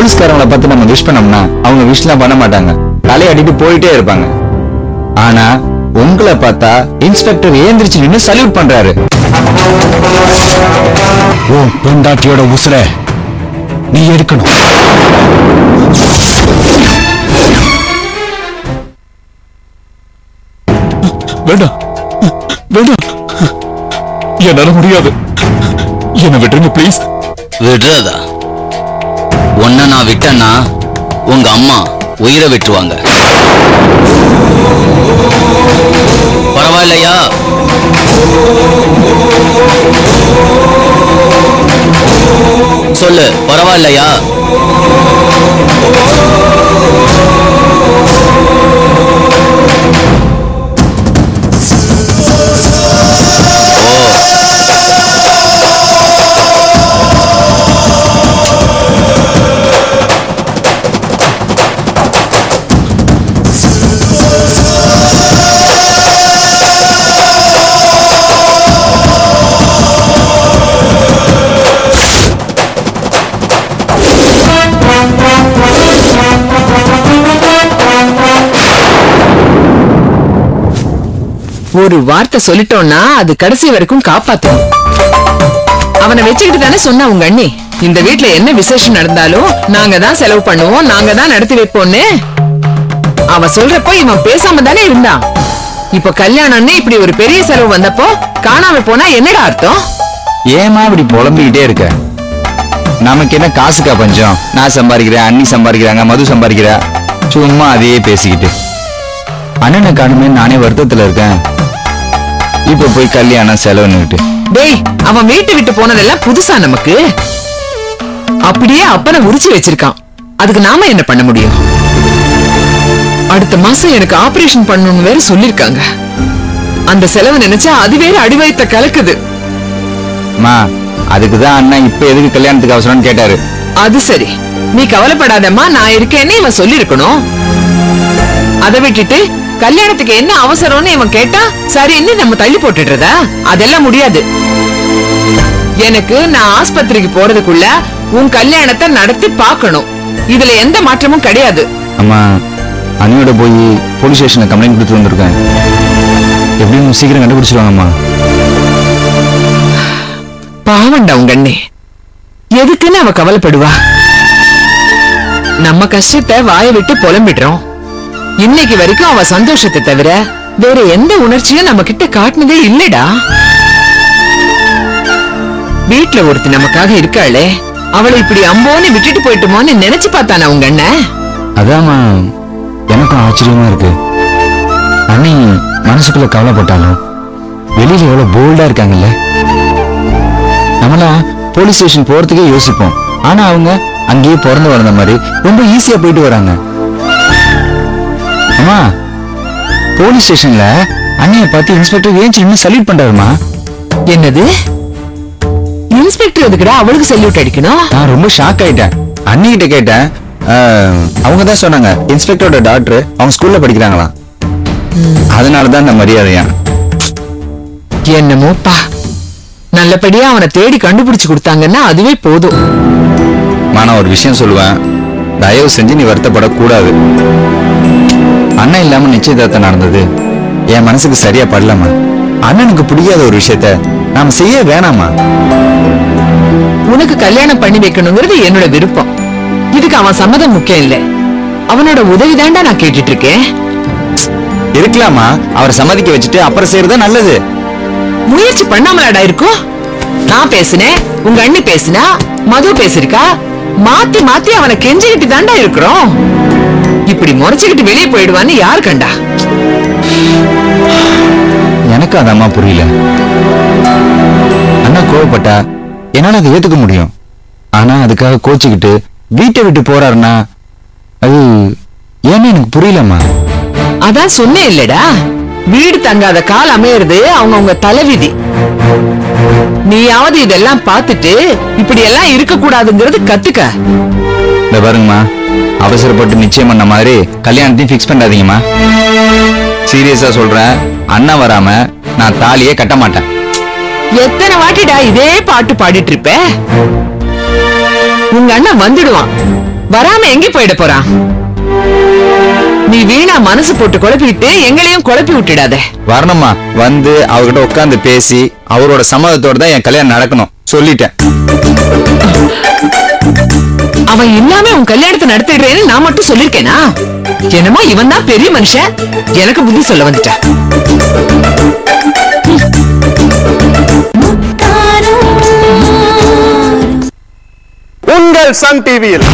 போலீஸ்காரங்களை பார்த்து நம்ம விஷ் பண்ணோம்னா அவங்க விஷ் பண்ண மாட்டாங்க, தலையாடிட்டு போயிட்டே இருப்பாங்க. ஆனா உங்களை பார்த்தா இன்ஸ்பெக்டர் ஏந்திரிச்சு நின்னு சல்யூட் பண்றாரு. உன் பொண்டாட்டியோட உசுர நீ எடுக்கணும். வேண்டாம் வேண்டாம், என்னால முடியாது, என்ன விட்டுருங்க ப்ளீஸ். விடுறதா? ஒன்ன நான் விட்டேன்னா உங்க அம்மா உயிரை விட்டுருவாங்க. பரவாயில்லையா? சொல்லு, பரவாயில்லையா? ஒரு வார்த்தை சொல்லிட்டோம்னா அது கடைசி வரைக்கும் காப்பாத்தும். அவனை வச்சுக்கிட்டு தானே சொன்னா உங்க அண்ணி, இந்த வீட்டுல என்ன விசேஷம் நடந்தாலும் நாங்க தான் செலவு பண்ணுவோம், நாங்க தான் நடத்தி வைப்போம்னு. அவ சொல்றப்போ இவன் பேசாம தானே இருந்தான். இப்ப கல்யாணம்னு இப்படி ஒரு பெரிய செலவு வந்தப்போ காணாம போனா என்னடா அர்த்தம்? ஏமா இப்படி புலம்பிக்கிட்டே இருக்க? நமக்கு என்ன காசுக்கா பஞ்சம்? நான் சம்பாதிக்கிறேன், அண்ணி சம்பாதிக்கிறாங்க, மது சம்பாதிக்கிறா, சும்மா அதையே பேசிக்கிட்டு. அண்ணனை காணுமே நானே வருத்தத்துல இருக்கேன். இப்ப போய் கல்யாணம் செலவுன்னுட்டு. டேய், அவன் வீட்டை விட்டு போனதெல்லாம் புதுசா நமக்கு. அப்படியே அப்பனை உரிச்சு வச்சிருக்கான், அதுக்கு நாம என்ன பண்ண முடியும்? அடுத்த மாசம் எனக்கு ஆபரேஷன் பண்ணணும்னு வேற சொல்லிருக்காங்க. அந்த செலவு நினைச்சா அது வேற அடிவயத்தை கலக்குது. மா, அதுக்குதான் அண்ணா இப்ப எதுக்கு கல்யாணத்துக்கு அவசரம்னு கேட்டாரு. அது சரி, நீ கவலைப்படாதம்மா, நான் இருக்கேன்னு இவன் சொல்லிருக்கணும். அதை விட்டுட்டு கல்யாணத்துக்கு என்ன அவசரம்னு இவன் கேட்டா சரின்னு நம்ம தள்ளி போட்டுடுறதா? அதெல்லாம் முடியாது. எனக்கு நான் ஆஸ்பத்திரிக்கு போறதுக்குள்ள உன் கல்யாணத்தை நடத்தி பார்க்கணும். இதுல எந்த மாற்றமும் கிடையாது. அம்மா, அண்ணியோட போய் போலீஸ் ஸ்டேஷன்ல கம்ப்ளைண்ட் கொடுத்து வந்திருக்கேன். எப்படியும் சீக்கிரம் கண்டுபிடிச்சிருவாங்கம்மா. பாவண்டா உங்க அண்ணே, எதுக்குன்னு அவ கவலைப்படுவா? நம்ம கஷ்டத்தை வாயை விட்டு புலம்பிடுறோம். இன்னைக்கு வரைக்கும் அவ சந்தோஷத்தை தவிர வேற எந்த உணர்ச்சியும் நம்ம கிட்ட காட்டினதே இல்லடா. வீட்டுல ஒருத்தி நமக்காக இருக்காளே, அவளை இப்படி அம்போன்னு விட்டுட்டு போயிட்டுமோன்னு நினைச்சு பார்த்தானா உங்க அண்ணன்? அதாம்மா எனக்கும் ஆச்சரியமா இருக்கு. அண்ணி மனசுக்குள்ள கவலைப்பட்டாலும் வெளியில எவ்வளவு போல்டா இருக்காங்கல்ல. நம்மளாம் போலீஸ் ஸ்டேஷன் போறதுக்கே யோசிப்போம், ஆனா அவங்க அங்கேயே பிறந்து வளர்ந்த மாதிரி ரொம்ப ஈஸியா போயிட்டு வராங்க. அம்மா, போலீஸ் ஸ்டேஷன்ல அண்ணிய பார்த்து இன்ஸ்பெக்டர் ஏஞ்சி நின்னு சல்யூட் பண்றாருமா. என்னது? இன்ஸ்பெக்டர் எதுக்குடா அவளுக்கு சல்யூட் அடிக்கணும்? நான் ரொம்ப ஷாக் ஆயிட்டேன். அண்ணி கிட்ட கேட்டேன், அவங்க தான் சொன்னாங்க இன்ஸ்பெக்டரோட டாக்டர் அவங்க ஸ்கூல்ல படிக்கிறாங்களாம், அதனாலதான் இந்த மரியாதையா. என்னமோப்பா, நல்லபடியா அவனை தேடி கண்டுபிடிச்சு கொடுத்தாங்கன்னா அதுவே போதும். நான் ஒரு விஷயம் சொல்லுவேன், தயவு செஞ்சு நீ வருத்தப்படக்கூடாது. அண்ணன் இல்லாம நிச்சயதார்த்தம் நடந்தது என் மனசுக்கு சரியா படலாமா. அண்ணனுக்கு பிடிக்காத ஒரு விஷயத்த நாம செய்ய வேணாமா. உனக்கு கல்யாணம் பண்ணி வைக்கணுங்கிறது என்னோட விருப்பம். இதுக்கு அவன் சம்மதம் முக்கியம் இல்ல, அவனோட உதவிதான்டா நான் கேட்டுட்டு இருக்கேன். இருக்கலாமா, அவரை சம்மதிக்க வச்சுட்டு அப்புறம் செய்யறதா நல்லது. முயற்சி பண்ணாமலாடா இருக்கும். நான் பேசினேன், உங்க அண்ணி பேசினா, மது பேசிருக்கா, மாத்தி மாத்தி அவனை கெஞ்சிக்கிட்டு தாண்டா இருக்கிறோம். இப்படி முறைச்சுக்கிட்டு வெளியே போயிடுவான்னு யார் கண்டா? எனக்கு அதம்மா புரியல. அண்ணா கோவப்பட்டா என்னால அதை ஏத்துக்க முடியும், ஆனா அதுக்காக கோச்சுக்கிட்டு வீட்டை விட்டு போறாருன்னா அது ஏன்னு எனக்கு புரியலம்மா. அதான் சொன்னேன் இல்லடா, வீடு தங்காத கால் அமையிறது அவங்க தலைவிதி. நீயாவது இதெல்லாம் பார்த்துட்டு இப்படி எல்லாம் இருக்க கூடாதுங்கிறது கத்துக்க. இந்த பாருங்கம்மா, அவசரப்பட்டு நிச்சயம் பண்ண மாதிரி கல்யாணத்தையும் பிக்ஸ் பண்ணாதீங்கம்மா. சீரியஸா சொல்றேன், அண்ணா வராம நான் தாலியே கட்ட மாட்டேன். எத்தனை வாட்டிடா இதே பாட்டு பாடிட்டு இருப்ப? உங்க அண்ணன் வந்துடுவான், வராம எங்க போயிட போறான்? நீ வீணா மனசு போட்டு குழப்பிட்டு எங்களையும் குழப்பி விட்டுடாத. வரணுமா, வந்து அவகிட்ட உட்கார்ந்து பேசி அவரோட சம்மதத்தோட தான் என் கல்யாணம் நடக்கணும் சொல்லிட்டேன். அவன் இல்லாம உன் கல்யாணத்தை நடத்திடுறேன்னு நான் மட்டும் சொல்லிருக்கேனா? என்னமோ இவன் தான் பெரிய மனுஷன், எனக்கு புத்தி சொல்ல வந்துட்டான். உங்கள் சன் டிவியில்